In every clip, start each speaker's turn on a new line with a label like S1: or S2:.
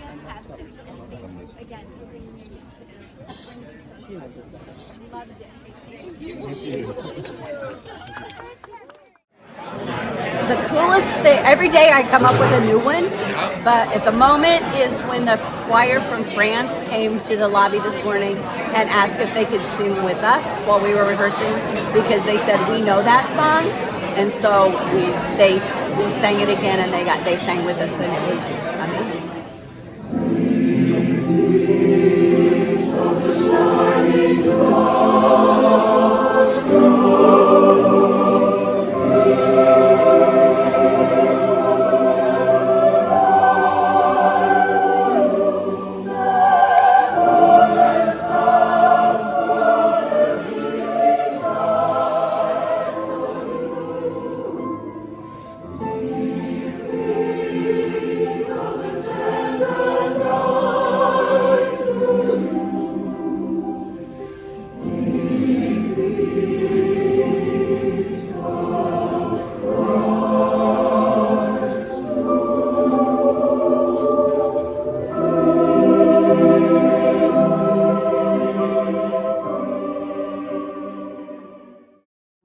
S1: Fantastic. Again, loved it.
S2: The coolest thing, every day I come up with a new one, but at the moment is when the choir from France came to the lobby this morning and asked if they could sing with us while we were rehearsing, because they said we know that song, and so we sang it again, and they sang with us, and it was amazing.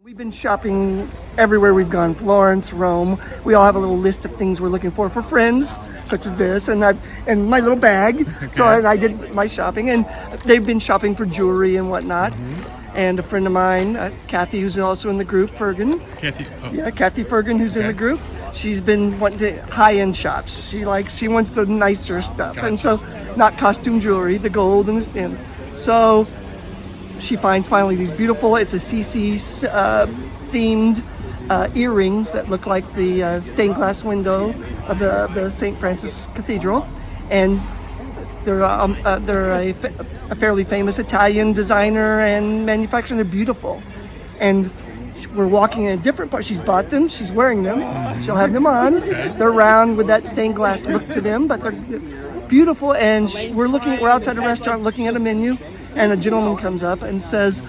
S3: We've been shopping everywhere we've gone, Florence, Rome. We all have a little list of things we're looking for friends, such as this, and my little bag. Okay. So and I did my shopping, and they've been shopping for jewelry and whatnot. Mm-hmm. And a friend of mine, Kathy, who's also in the group, Fergan. Kathy. Oh. Yeah, Kathy Fergan, who's in the group. She's been wanting to high-end shops. She wants the nicer stuff, and so not costume jewelry, the gold and so. She finds finally these beautiful, it's Assisi themed earrings that look like the stained glass window of the St. Francis Cathedral, and they're a fairly famous Italian designer and manufacturer. They're beautiful, and we're walking in a different part. She's bought them, she's wearing them, she'll have them on. They're round with that stained glass look to them, but they're beautiful. And we're outside a restaurant looking at a menu, and a gentleman comes up and says,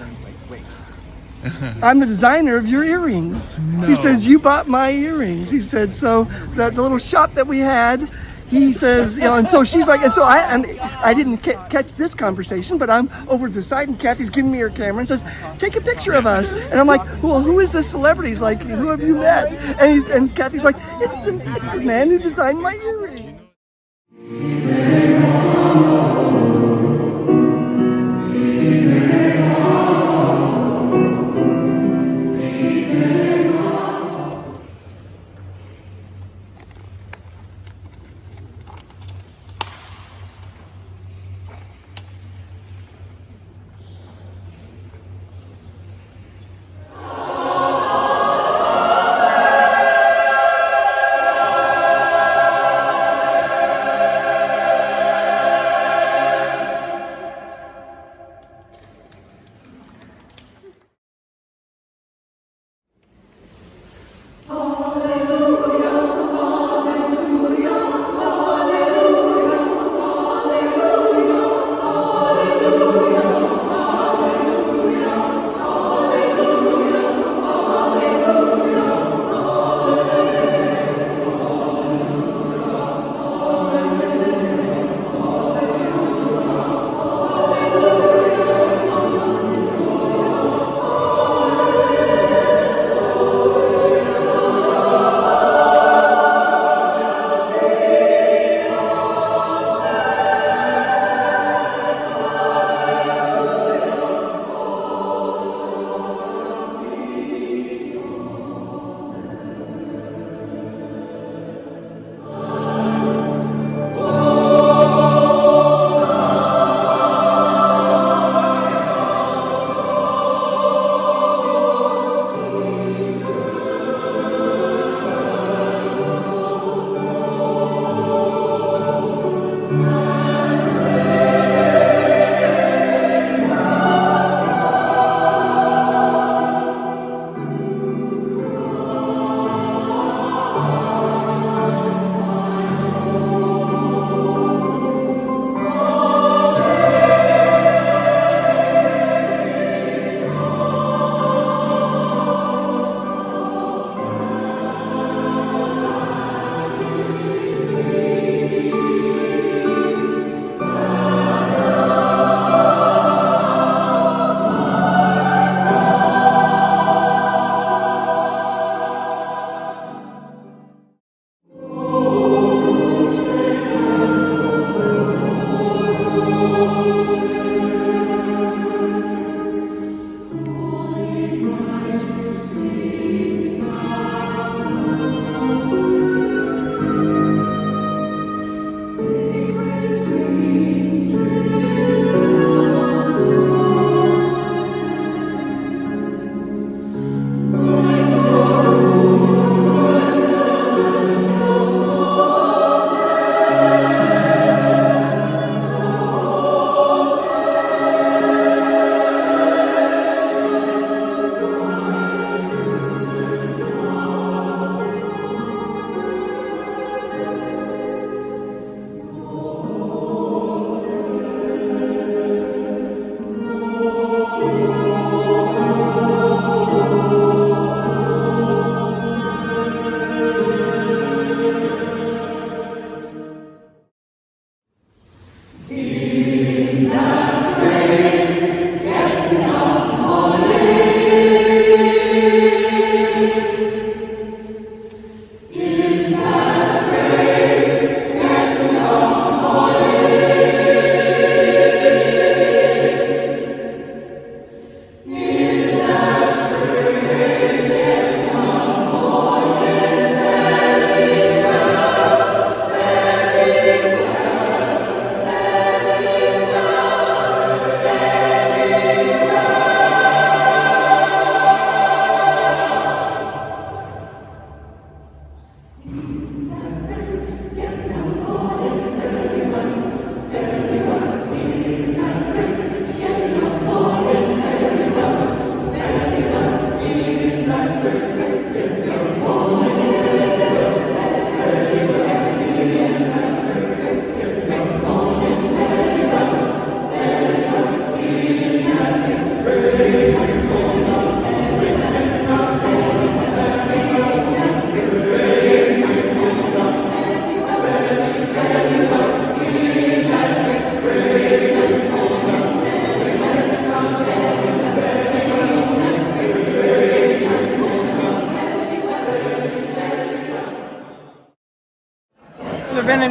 S3: "I'm the designer of your earrings." No. He says, "You bought my earrings." He said, so the little shop that we had, he says, and so she's like, and I didn't catch this conversation, but I'm over to the side, and Kathy's giving me her camera and says, "Take a picture of us." And I'm like, "Well, who is this celebrity?" He's like, "Who have you met?" And Kathy's like, it's the man who designed my earrings."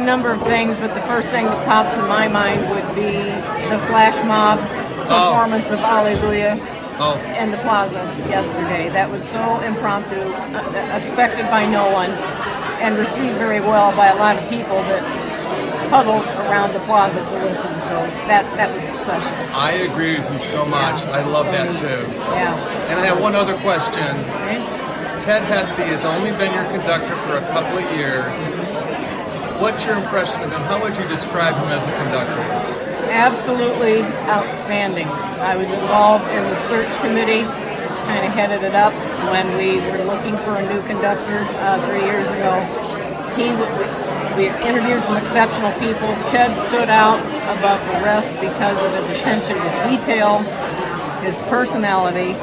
S4: number of things, but the first thing that pops in my mind would be the flash mob performance of Alleluia in the plaza yesterday. That was so impromptu, expected by no one, and received very well by a lot of people that huddled around the plaza to listen. So that was special.
S5: I agree with you so much.
S4: Yeah,
S5: I love
S4: so
S5: that
S4: neat.
S5: too.
S4: Yeah.
S5: And I have one other question.
S4: Okay.
S5: Ted Hesse has only been your conductor for a couple of years. What's your impression of him? How would you describe him as a conductor?
S4: Absolutely outstanding. I was involved in the search committee, kind of headed it up when we were looking for a new conductor 3 years ago. We interviewed some exceptional people. Ted stood out above the rest because of his attention to detail, his personality,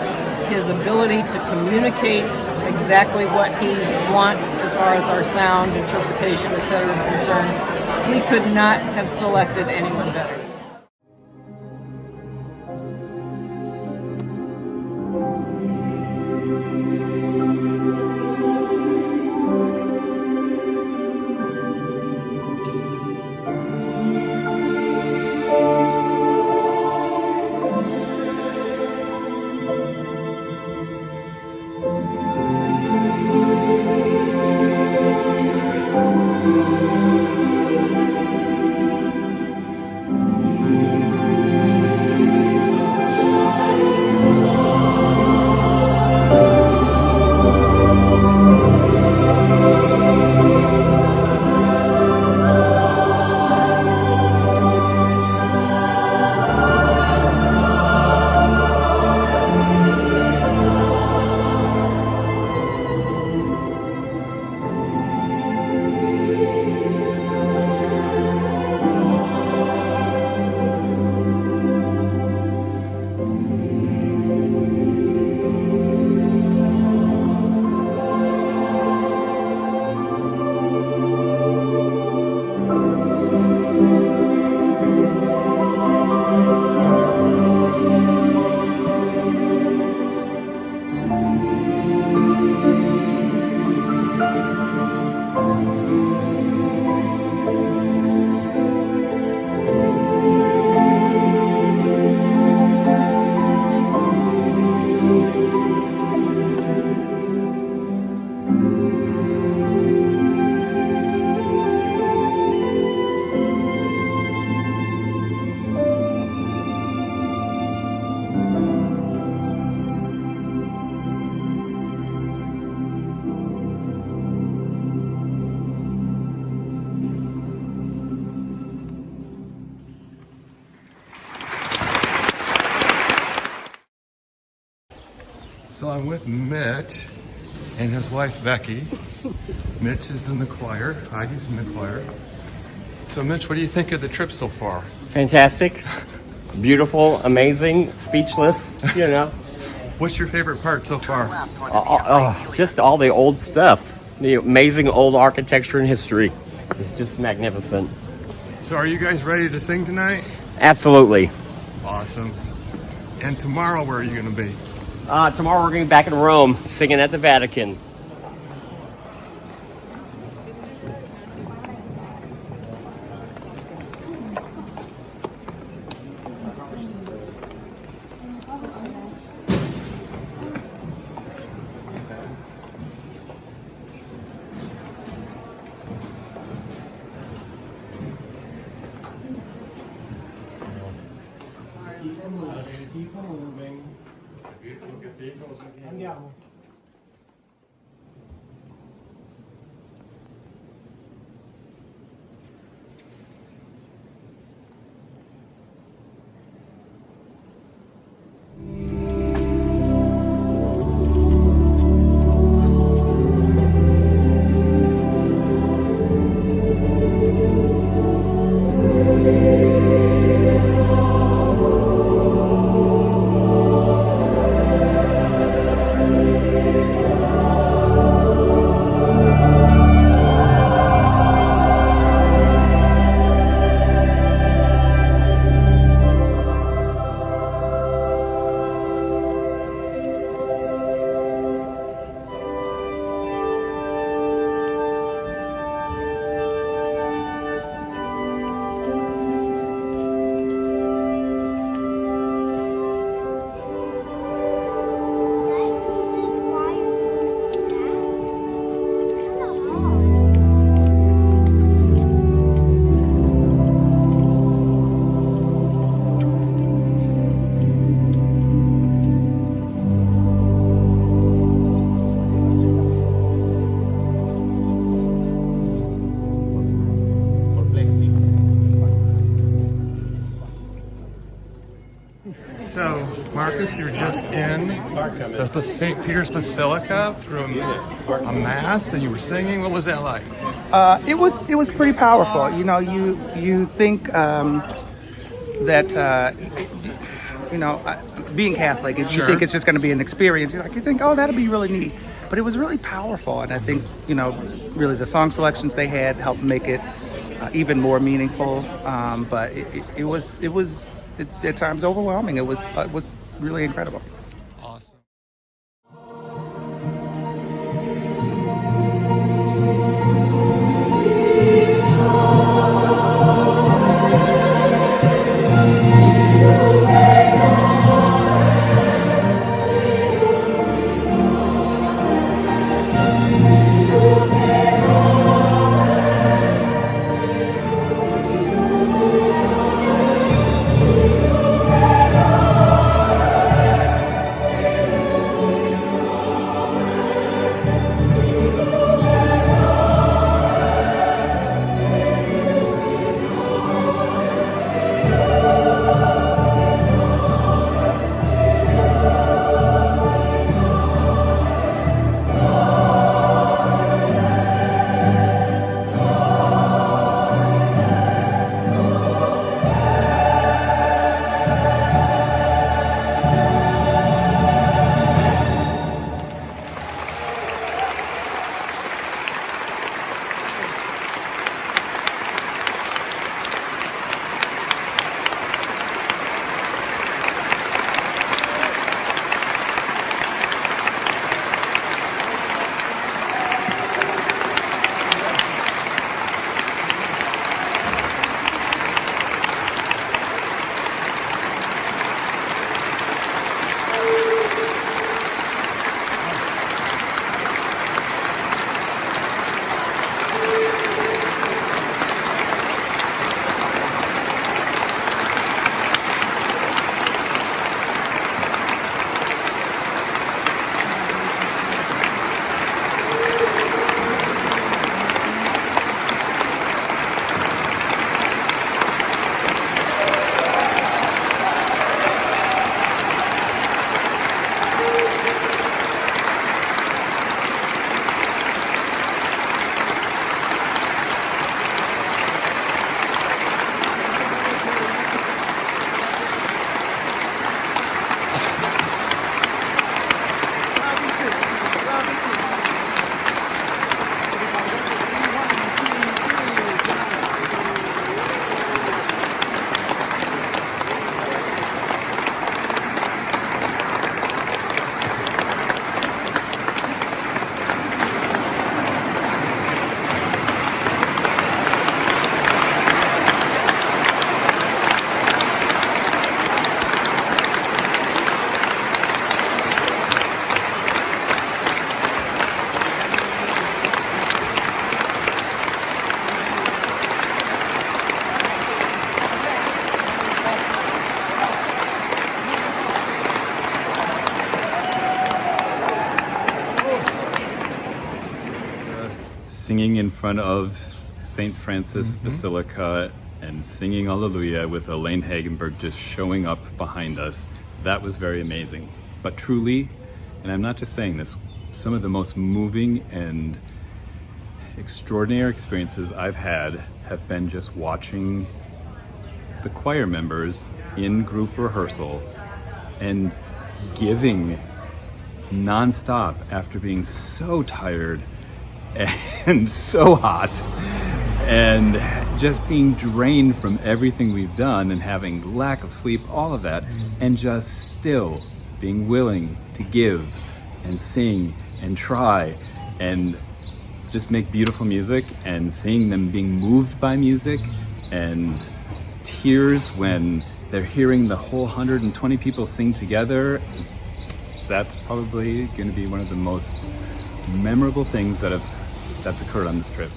S4: his ability to communicate exactly what he wants as far as our sound, interpretation, etc. is concerned. We could not have selected anyone better.
S5: So I'm with Mitch and his wife Becky. Mitch is in the choir, Heidi's in the choir. So Mitch, what do you think of the trip so far?
S6: Fantastic, beautiful, amazing, speechless, you know.
S5: What's your favorite part so far?
S6: Just all the old stuff, the amazing old architecture and history. It's just magnificent.
S5: So are you guys ready to sing tonight?
S6: Absolutely.
S5: Awesome. And tomorrow, where are you going to be?
S6: Tomorrow we're going to be back in Rome, singing at the Vatican.
S7: Andiamo.
S5: Marcus, you were just in the St. Peter's Basilica through a mass, and you were singing. What was that like?
S7: It was pretty powerful. You know, you think that being Catholic, you think it's just going to be an experience. You think, oh, that'll be really neat. But it was really powerful, and I think really the song selections they had helped make it even more meaningful. But it was at times overwhelming. It was really incredible.
S5: Awesome.
S8: Singing in front of St. Francis Basilica and singing Alleluia with Elaine Hagenberg just showing up behind us. That was very amazing. But truly, and I'm not just saying this, some of the most moving and extraordinary experiences I've had have been just watching the choir members in group rehearsal and giving nonstop after being so tired and so hot and just being drained from everything we've done and having lack of sleep, all of that, and just still being willing to give and sing and try and just make beautiful music, and seeing them being moved by music and tears when they're hearing the whole 120 people sing together. That's probably going to be one of the most memorable things that's occurred on this trip.